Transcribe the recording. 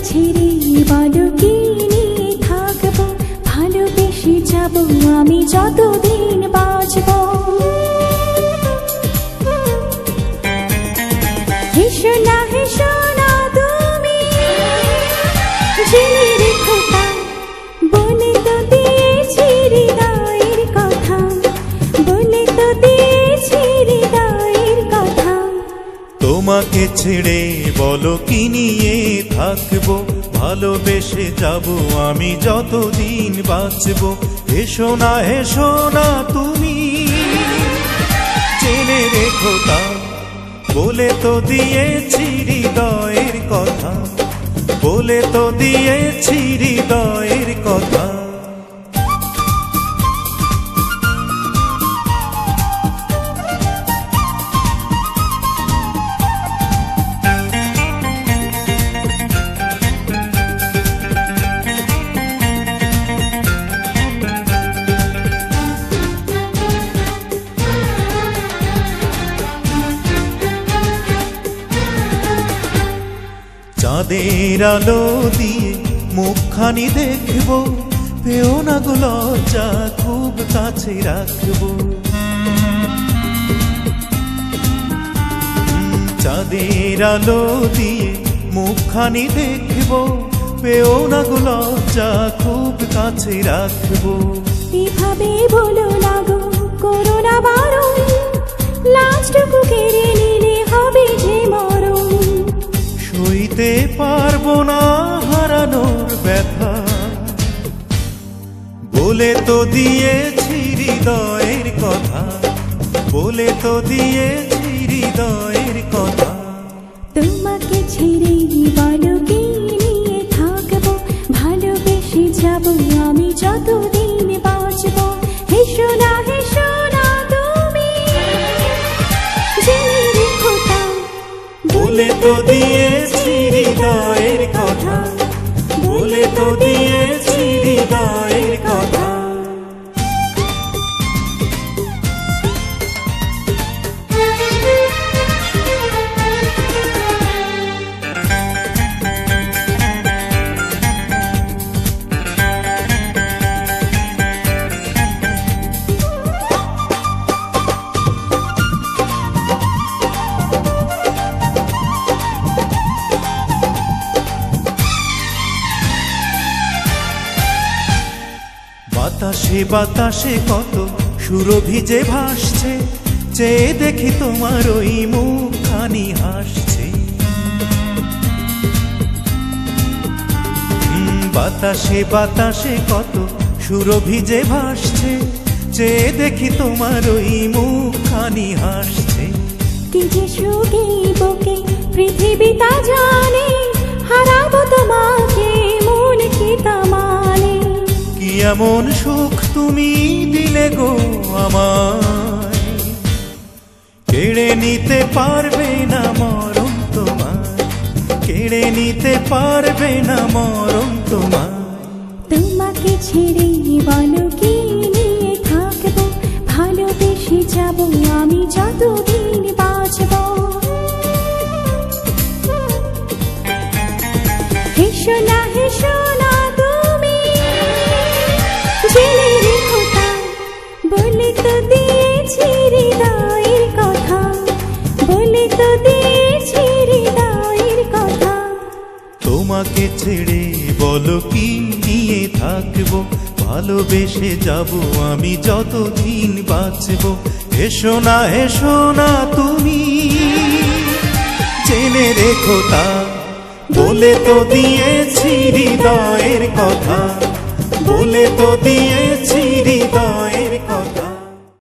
ছেড়ে বলো কি নিয়ে থাকবো, ভালোবেসে যাবো আমি যতদিন বাঁচবো। হেসো না তুমি, জেনে রেখো তা, বলে তো দিয়েছি হৃদয়ের কথা, বলে তো দিয়েছি হৃদয়ের কথা। তোমাকে ছেড়ে বলো কি নিয়ে থাকবো, ভালোবেসে যাবো আমি যতদিন বাঁচবো। হেসো না তুমি, জেনে রেখো তা, বলে তো দিয়েছি হৃদয়ের কথা, বলে তো দিয়েছি হৃদয়ের কথা। চাঁদের আলো দিয়ে মুখখানি দেখবো, পেও না গো লজ্জা, খুব কাছে রাখবো। চাঁদের আলো দিয়ে মুখখানি দেখবো, পেও না গো লজ্জা, খুব কাছে রাখবো। এভাবে বলো না গো, করো না বারণ, লাজটুকু কেড়ে নিলে হবে যে মরণ। সইতে পারবো না হারানোর ব্যথা, বলে তো দিয়েছি হৃদয়ের কথা, বলে তো দিয়েছি হৃদয়ের কথা। তোমাকে ছেড়ে বলো কি নিয়ে থাকবো, ভালোবেসে যাবো আমি যতদিন বাঁচবো। হেসো না তুমি, জেনে রেখো তা, বলে তো দিয়েছি হৃদয়ের কথা, বলে তো দিয়েছি হৃদয়ের কথা। বাতাসে বাতাসে কত সুরভি যে ভাসছে, চেয়ে দেখি তোমার ওই মুখখানি হাসছে। বাতাসে বাতাসে কত সুরভি যে ভাসছে, চেয়ে দেখি তোমার ওই মুখখানি হাসছে। কি যে সুখে বুকে পৃথিবী তা জানে, হারাবো তোমাকে মন কি তা মানে। কি এমন সুখ তুমি দিলে গো আমায়, কেড়ে নিতে পারবে না মরণ তোমার, কেড়ে নিতে পারবে না মরণ তোমার। তোমাকে ছেড়ে বলো কি নিয়ে থাকবো, ভালোবেসে যাবো আমি যতদিন বাঁচবো। হেসো না তুমি, জেনে রেখো তা, বলে তো দিয়েছি হৃদয়ের কথা, বলে তো দিয়েছি হৃদয়ের কথা। তোমাকে ছেড়ে বলো কি নিয়ে থাকবো, ভালোবেসে যাবো আমি যতদিন বাঁচবো। হেসো না তুমি, জেনে রেখো তা, বলে তো দিয়েছি হৃদয়ের কথা, বলে তো দিয়েছি হৃদয়ের